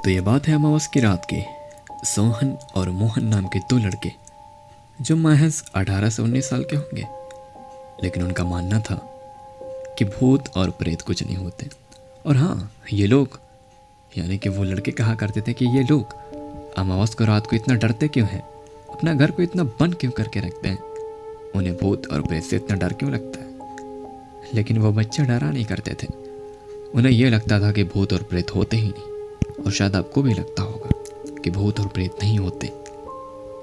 तो ये बात है अमावस की रात की। सोहन और मोहन नाम के दो लड़के जो महज 18 से 19 साल के होंगे, लेकिन उनका मानना था कि भूत और प्रेत कुछ नहीं होते। और हाँ, ये लोग यानी कि वो लड़के कहा करते थे कि ये लोग अमावस को रात को इतना डरते क्यों हैं, अपना घर को इतना बंद क्यों करके रखते हैं, उन्हें भूत और प्रेत से इतना डर क्यों लगता है। लेकिन वो बच्चे डरा नहीं करते थे, उन्हें यह लगता था कि भूत और प्रेत होते ही नहीं। और शायद आपको भी लगता होगा कि भूत और प्रेत नहीं होते।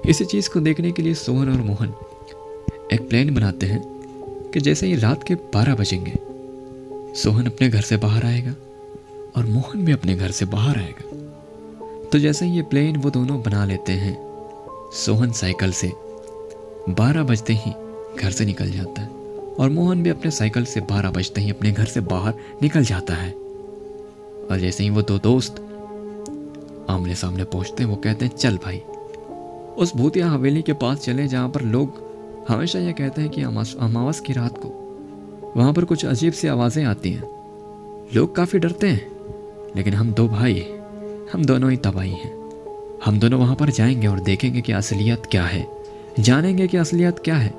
इसी चीज़ को देखने के लिए सोहन और मोहन एक प्लान बनाते हैं कि जैसे ही रात के 12 बजेंगे, सोहन अपने घर से बाहर आएगा और मोहन भी अपने घर से बाहर आएगा। तो जैसे ही ये प्लान वो दोनों बना लेते हैं, सोहन साइकिल से 12 बजते ही घर से निकल जाता है और मोहन भी अपने साइकिल से 12 बजते ही अपने घर से बाहर निकल जाता है। और जैसे ही वो दो दोस्त आमने सामने पहुंचते हैं, वो कहते हैं चल भाई उस भूतिया हवेली के पास चले जहाँ पर लोग हमेशा ये कहते हैं कि अमावस की रात को वहाँ पर कुछ अजीब सी आवाज़ें आती हैं, लोग काफ़ी डरते हैं। लेकिन हम दो भाई, हम दोनों ही तबाही हैं। हम दोनों वहाँ पर जाएंगे और देखेंगे कि असलियत क्या है, जानेंगे कि असलियत क्या है।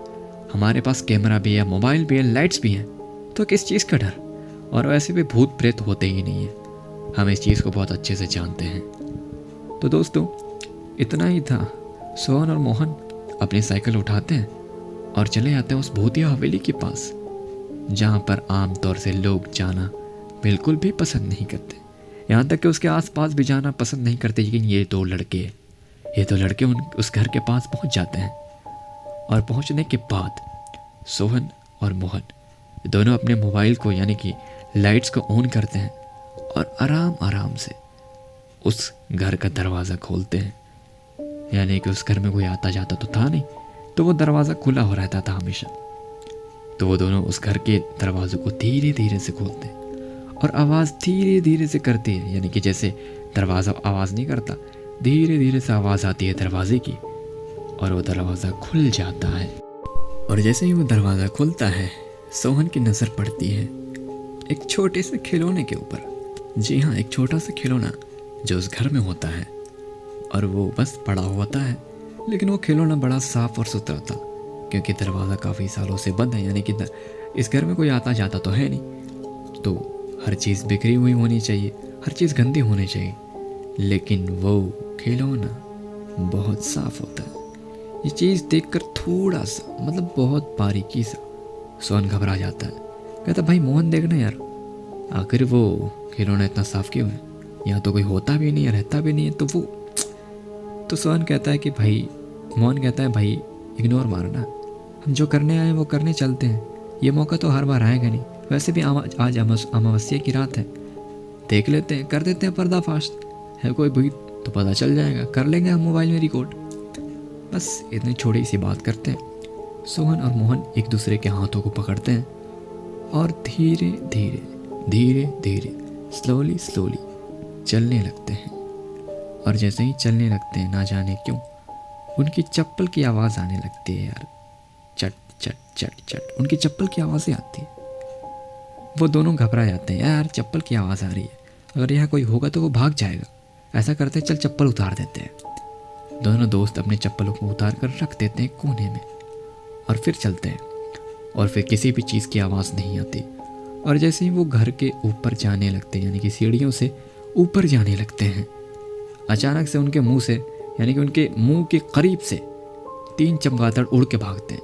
हमारे पास कैमरा भी है, मोबाइल भी है, लाइट्स भी हैं, तो किस चीज़ का डर। और वैसे भी भूत प्रेत होते ही नहीं है, हम इस चीज़ को बहुत अच्छे से जानते हैं। तो दोस्तों, इतना ही था। सोहन और मोहन अपनी साइकिल उठाते हैं और चले जाते हैं उस भूतिया हवेली के पास, जहाँ पर आम तौर से लोग जाना बिल्कुल भी पसंद नहीं करते। यहाँ तक कि उसके आसपास भी जाना पसंद नहीं करते। लेकिन ये दो लड़के उस घर के पास पहुँच जाते हैं। और पहुँचने के बाद सोहन और मोहन दोनों अपने मोबाइल को यानी कि लाइट्स को ऑन करते हैं और आराम आराम से उस घर का दरवाज़ा खोलते हैं। यानी कि उस घर में कोई आता जाता तो था नहीं, तो वो दरवाज़ा खुला हो रहता था हमेशा। तो वो दोनों उस घर के दरवाजे को धीरे धीरे से खोलते हैं और आवाज़ धीरे धीरे से करती है। यानी कि जैसे दरवाज़ा आवाज़ नहीं करता, धीरे धीरे से आवाज़ आती है दरवाजे की और वो दरवाज़ा खुल जाता है। और जैसे ही वो दरवाज़ा खुलता है, सोहन की नज़र पड़ती है एक छोटे से खिलौने के ऊपर। जी हाँ, एक छोटा सा खिलौना जो उस घर में होता है और वो बस पड़ा होता है। लेकिन वो खिलौना बड़ा साफ और सुथरा था, क्योंकि दरवाज़ा काफ़ी सालों से बंद है। यानी कि इस घर में कोई आता जाता तो है नहीं, तो हर चीज़ बिखरी हुई होनी चाहिए, हर चीज़ गंदी होनी चाहिए। लेकिन वो खिलौना बहुत साफ होता है। ये चीज़ देखकर थोड़ा सा मतलब बहुत बारीकी सा सोहन घबरा जाता है। कहता भाई मोहन देखना यार, आखिर वो खिलौना इतना साफ क्यों है, यहाँ तो कोई होता भी नहीं है, रहता भी नहीं है। तो सोहन कहता है कि भाई, मोहन कहता है भाई इग्नोर मारना, हम जो करने आए वो करने चलते हैं। ये मौका तो हर बार आएगा नहीं, वैसे भी आज अमावस्या की रात है, देख लेते हैं, कर देते हैं पर्दाफाश। है कोई भूत तो पता चल जाएगा, कर लेंगे हम मोबाइल में रिकॉर्ड। बस इतनी छोटी सी बात करते हैं। सोहन और मोहन एक दूसरे के हाथों को पकड़ते हैं और धीरे धीरे स्लोली चलने लगते हैं। और जैसे ही चलने लगते हैं, ना जाने क्यों उनकी चप्पल की आवाज़ आने लगती है यार। चट चट चट चट उनकी चप्पल की आवाज़ें आती है। वो दोनों घबरा जाते हैं, यार चप्पल की आवाज़ आ रही है, अगर यहाँ कोई होगा तो वो भाग जाएगा। ऐसा करते हैं, चल चप्पल उतार देते हैं। दोनों दोस्त अपने चप्पलों को उतार कर रख देते हैं कोने में और फिर चलते हैं। और फिर किसी भी चीज़ की आवाज़ नहीं आती। और जैसे ही वो घर के ऊपर जाने लगते हैं, यानी कि सीढ़ियों से ऊपर जाने लगते हैं, अचानक से उनके मुंह से यानी कि उनके मुंह के करीब से 3 चमगादड़ उड़ के भागते हैं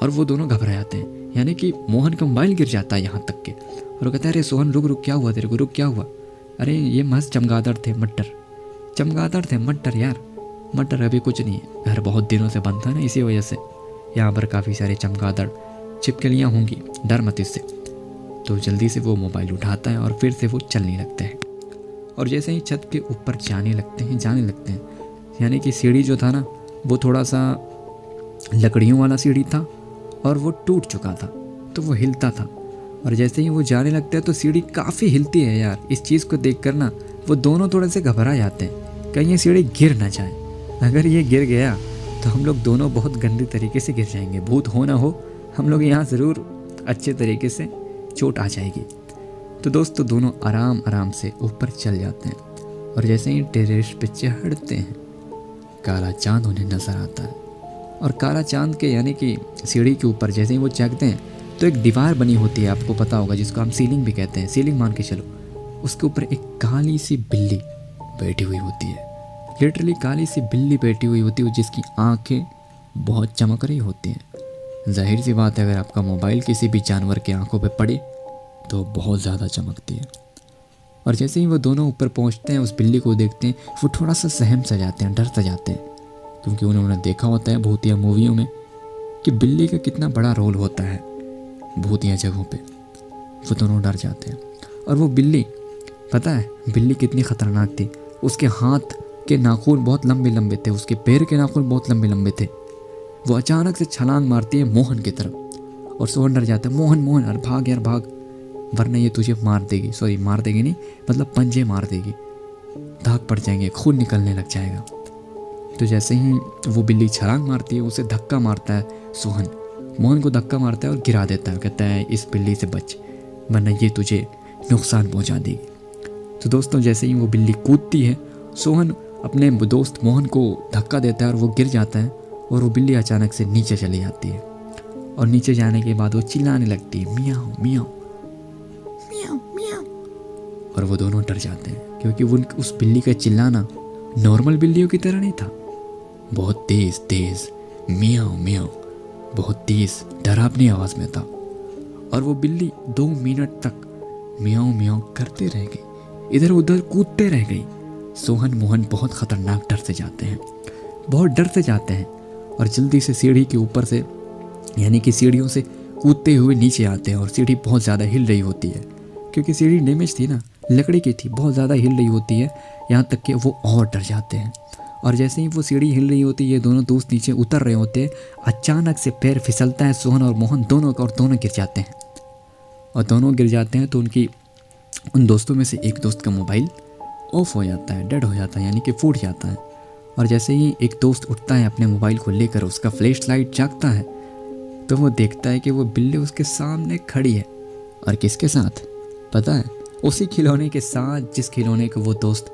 और वो दोनों घबरा जाते हैं। यानी कि मोहन का मोबाइल गिर जाता है यहाँ तक के। और वो कहता है, अरे सोहन रुक क्या हुआ तेरे को, रुक क्या हुआ। अरे ये मस्त चमगादड़ थे, मटर यार, मटर अभी कुछ नहीं है, घर बहुत दिनों से बंद था ना, इसी वजह से यहाँ पर काफ़ी सारे चमगादड़ छिपकलियाँ होंगी, डर मत इससे। तो जल्दी से वो मोबाइल उठाता है और फिर से वो चलने लगते हैं। और जैसे ही छत के ऊपर जाने लगते हैं, यानी कि सीढ़ी जो था ना, वो थोड़ा सा लकड़ियों वाला सीढ़ी था और वो टूट चुका था, तो वो हिलता था। और जैसे ही वो जाने लगते हैं तो सीढ़ी काफ़ी हिलती है यार। इस चीज़ को देख कर ना वो दोनों थोड़े से घबरा जाते हैं, कहीं ये सीढ़ी गिर ना जाए। अगर ये गिर गया तो हम लोग दोनों बहुत गंदे तरीके से गिर जाएंगे, भूत हो ना हो हम लोग यहाँ ज़रूर अच्छे तरीके से चोट आ जाएगी। तो दोस्तों दोनों आराम आराम से ऊपर चल जाते हैं और जैसे ही टेरेस पे चढ़ते हैं काला चांद उन्हें नज़र आता है। और काला चांद के यानी कि सीढ़ी के ऊपर जैसे ही वो चढ़ते हैं तो एक दीवार बनी होती है, आपको पता होगा, जिसको हम सीलिंग भी कहते हैं, सीलिंग मान के चलो। उसके ऊपर एक काली सी बिल्ली बैठी हुई होती है, लिटरली काली सी बिल्ली बैठी हुई होती है, जिसकी आंखें बहुत चमक रही होती हैं। जाहिर सी बात है, अगर आपका मोबाइल किसी भी जानवर के आंखों पे पड़े तो बहुत ज़्यादा चमकती है। और जैसे ही वो दोनों ऊपर पहुंचते हैं, उस बिल्ली को देखते हैं, वो थोड़ा सा सहम सा जाते हैं, डर सा जाते हैं, क्योंकि उन्होंने देखा होता है भूतिया मूवियों में कि बिल्ली का कितना बड़ा रोल होता है भूतिया जगहों पे। वो दोनों डर जाते हैं। और वो बिल्ली, पता है बिल्ली कितनी ख़तरनाक थी। उसके हाथ के नाखून बहुत लंबे लंबे थे, उसके पैर के नाखून बहुत लंबे लंबे थे। वो अचानक से छलांग मारती है मोहन की तरफ और सोहन डर जाता है, मोहन मोहन अरे भाग यार भाग, वरना ये तुझे मार देगी। सॉरी मार देगी नहीं, मतलब पंजे मार देगी, दाग पड़ जाएंगे, खून निकलने लग जाएगा। तो जैसे ही वो बिल्ली छलांग मारती है, उसे धक्का मारता है सोहन, मोहन को धक्का मारता है और गिरा देता है। कहता है इस बिल्ली से बच, वरना ये तुझे नुकसान पहुंचा देगी। तो दोस्तों जैसे ही वो बिल्ली कूदती है, सोहन अपने दोस्त मोहन को धक्का देता है और वो गिर जाता है। और वो बिल्ली अचानक से नीचे चली जाती है और नीचे जाने के बाद वो चिल्लाने लगती है, मियाओ मियाओ मियाओ मियाओ। और वो दोनों डर जाते हैं, क्योंकि वो उस बिल्ली का चिल्लाना नॉर्मल बिल्लियों की तरह नहीं था, बहुत तेज तेज मियाओ मियाओ, बहुत तेज डरावनी आवाज़ में था। और वो बिल्ली 2 मिनट तक मियाओ मियाओ करते रह गई, इधर उधर कूदते रह गई। सोहन मोहन बहुत ख़तरनाक डर से जाते हैं, बहुत डर से जाते हैं और जल्दी से सीढ़ी के ऊपर से यानी कि सीढ़ियों से कूदते हुए नीचे आते हैं। और सीढ़ी बहुत ज़्यादा हिल रही होती है, क्योंकि सीढ़ी डैमेज थी ना, लकड़ी की थी, बहुत ज़्यादा हिल रही होती है, यहाँ तक कि वो और डर जाते हैं। और जैसे ही वो सीढ़ी हिल रही होती है, ये दोनों दोस्त नीचे उतर रहे होते हैं, अचानक से पैर फिसलता है, सोहन और मोहन दोनों का, और दोनों गिर जाते हैं। और दोनों गिर जाते हैं तो उन दोस्तों में से एक दोस्त का मोबाइल ऑफ हो जाता है, डेड हो जाता है, यानी कि फूट जाता है। और जैसे ही एक दोस्त उठता है अपने मोबाइल को लेकर, उसका फ्लैश लाइट जागता है, तो वो देखता है कि वो बिल्ली उसके सामने खड़ी है। और किसके साथ पता है? उसी खिलौने के साथ जिस खिलौने को वो दोस्त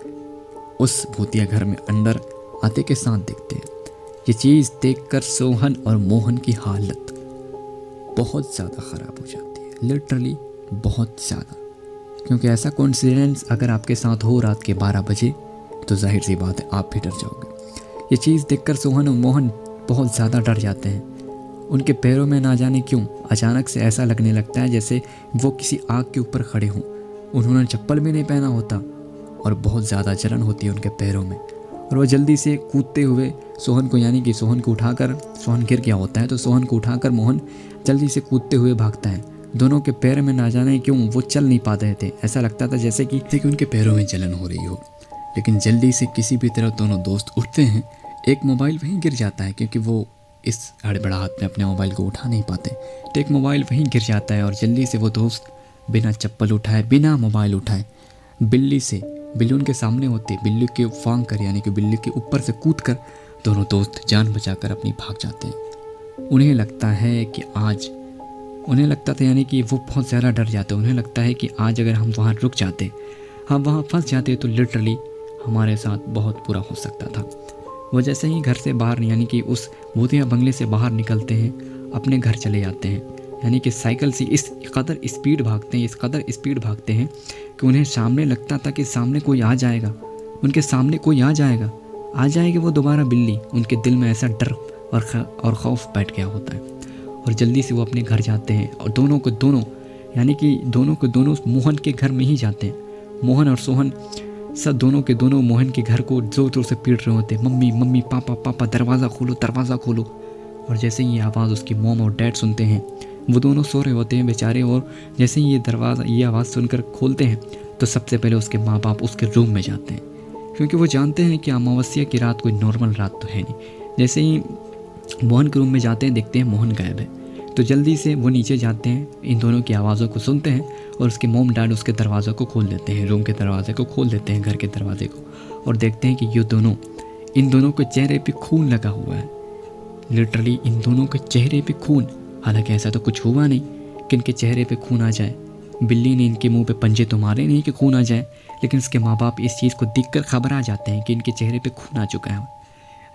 उस भूतिया घर में अंदर आते के साथ देखते हैं। ये चीज़ देखकर सोहन और मोहन की हालत बहुत ज़्यादा ख़राब हो जाती है, लिटरली बहुत ज़्यादा। क्योंकि ऐसा कोइंसिडेंस अगर आपके साथ हो रात के 12 बजे तो जाहिर सी बात है आप भी डर जाओगे। ये चीज़ देखकर सोहन और मोहन बहुत ज़्यादा डर जाते हैं। उनके पैरों में ना जाने क्यों अचानक से ऐसा लगने लगता है जैसे वो किसी आग के ऊपर खड़े हों। उन्होंने चप्पल भी नहीं पहना होता और बहुत ज़्यादा जलन होती है उनके पैरों में। और वो जल्दी से कूदते हुए सोहन को, यानी कि सोहन को उठाकर, सोहन गिर गया होता है तो सोहन को उठाकर मोहन जल्दी से कूदते हुए भागता है। दोनों के पैर में ना जाने क्यों वो चल नहीं पाते थे, ऐसा लगता था जैसे कि उनके पैरों में जलन हो रही हो। लेकिन जल्दी से किसी भी तरह दोनों दोस्त उठते हैं। एक मोबाइल वहीं गिर जाता है, क्योंकि वो इस हड़बड़ाहट में अपने मोबाइल को उठा नहीं पाते, तो एक मोबाइल वहीं गिर जाता है। और जल्दी से वो दोस्त बिना चप्पल उठाए, बिना मोबाइल उठाए, बिल्ली उनके सामने होती है, बिल्ली के फांग कर, यानी कि बिल्ली के ऊपर से कूद कर दोनों दोस्त जान बचाकर अपनी भाग जाते हैं। उन्हें लगता था यानी कि वो बहुत ज़्यादा डर जाते हैं। उन्हें लगता है कि आज अगर हम वहाँ रुक जाते, हम वहाँ फंस जाते तो लिटरली हमारे साथ बहुत बुरा हो सकता था। वो जैसे ही घर से बाहर, यानी कि उस भूतिया बंगले से बाहर निकलते हैं, अपने घर चले जाते हैं। यानी कि साइकिल से इस कदर स्पीड भागते हैं कि उन्हें सामने लगता था कि सामने कोई आ जाएगा, उनके सामने कोई आ जाएगी वो दोबारा बिल्ली। उनके दिल में ऐसा डर और खौफ बैठ गया होता है। और जल्दी से वो अपने घर जाते हैं और दोनों को दोनों मोहन के घर में ही जाते हैं। मोहन और सोहन सब दोनों के दोनों मोहन के घर को जोर जोर से पीट रहे होते हैं, मम्मी मम्मी पापा पापा दरवाज़ा खोलो। और जैसे ही ये आवाज़ उसकी मॉम और डैड सुनते हैं, वो दोनों सो रहे होते हैं बेचारे। और जैसे ही ये आवाज़ सुनकर खोलते हैं तो सबसे पहले उसके माँ बाप उसके रूम में जाते हैं, क्योंकि वो जानते हैं कि अमावस्या की रात कोई नॉर्मल रात तो है नहीं। जैसे ही मोहन के रूम में जाते हैं, देखते हैं मोहन गायब है, तो जल्दी से वो नीचे जाते हैं, इन दोनों की आवाज़ों को सुनते हैं और उसके मोम डैड उसके दरवाज़े को खोल देते हैं, रूम के दरवाजे को खोल देते हैं, घर के दरवाजे को, और देखते हैं कि इन दोनों के चेहरे पे खून लगा हुआ है। लिटरली इन दोनों के चेहरे पे खून, हालांकि ऐसा तो कुछ हुआ नहीं कि इनके चेहरे पे खून आ जाए। बिल्ली ने इनके मुंह पे पंजे तो मारे नहीं कि खून आ जाए, लेकिन उसके माँ बाप इस चीज़ को देखकर घबरा जाते हैं कि इनके चेहरे पे खून आ चुका है।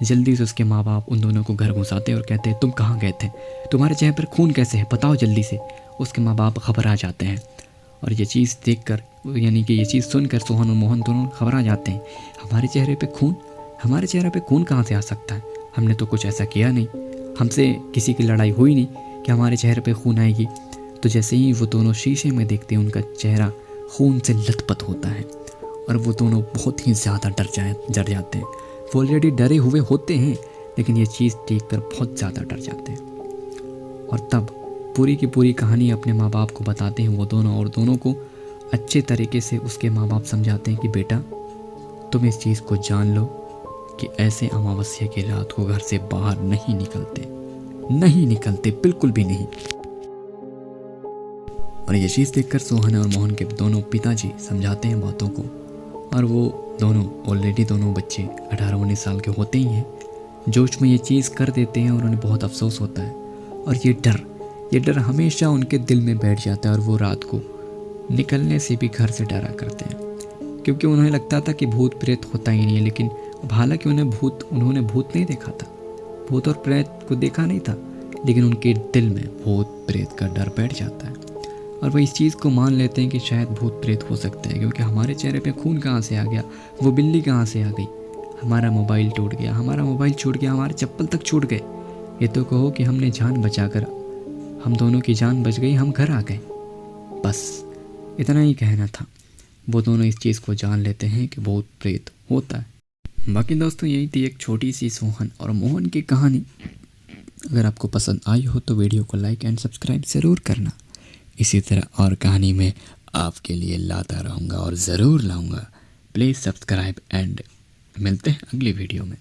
जल्दी से उसके माँ बाप उन दोनों को घर घुसाते हैं और कहते हैं तुम कहाँ गए थे, तुम्हारे चेहरे पर खून कैसे है, बताओ जल्दी से। उसके माँ बाप घबरा जाते हैं और ये चीज़ देखकर, यानी कि ये चीज़ सुनकर सोहन और मोहन दोनों घबरा जाते हैं। हमारे चेहरे पे खून, हमारे चेहरे पे खून कहाँ से आ सकता है, हमने तो कुछ ऐसा किया नहीं, हमसे किसी की लड़ाई हुई नहीं कि हमारे चेहरे पे खून आएगी। तो जैसे ही वो दोनों शीशे में देखते हैं उनका चेहरा खून से लथपथ होता है और वो दोनों बहुत ही ज़्यादा डर जाते हैं। वो ऑलरेडी डरे हुए होते हैं लेकिन ये चीज़ देखकर बहुत ज़्यादा डर जाते हैं। और तब पूरी की पूरी कहानी अपने माँ बाप को बताते हैं वो दोनों, और दोनों को अच्छे तरीके से उसके माँ बाप समझाते हैं कि बेटा तुम इस चीज़ को जान लो कि ऐसे अमावस्या की रात को घर से बाहर नहीं निकलते, बिल्कुल भी नहीं। और ये चीज़ देखकर सोहन और मोहन के दोनों पिताजी समझाते हैं बातों को, और वो दोनों ऑलरेडी दोनों बच्चे 18-19 साल के होते ही हैं, जोश में ये चीज़ कर देते हैं और उन्हें बहुत अफसोस होता है। और ये डर हमेशा उनके दिल में बैठ जाता है और वो रात को निकलने से भी घर से डरा करते हैं, क्योंकि उन्हें लगता था कि भूत प्रेत होता ही नहीं है। लेकिन हालांकि उन्होंने भूत नहीं देखा था, भूत और प्रेत को देखा नहीं था, लेकिन उनके दिल में भूत प्रेत का डर बैठ जाता है और वो इस चीज़ को मान लेते हैं कि शायद भूत प्रेत हो सकता है, क्योंकि हमारे चेहरे पे खून कहाँ से आ गया, वो बिल्ली कहाँ से आ गई, हमारा मोबाइल छूट गया, हमारे चप्पल तक छूट गए। ये तो कहो कि हमने जान बचाकर, हम दोनों की जान बच गई, हम घर आ गए। बस इतना ही कहना था। वो दोनों इस चीज़ को जान लेते हैं कि भूत प्रेत होता है। बाकी दोस्तों यही थी एक छोटी सी सोहन और मोहन की कहानी। अगर आपको पसंद आई हो तो वीडियो को लाइक एंड सब्सक्राइब ज़रूर करना। इसी तरह और कहानी में आपके लिए लाता रहूँगा और ज़रूर लाऊँगा। प्लीज़ सब्सक्राइब एंड मिलते हैं अगली वीडियो में।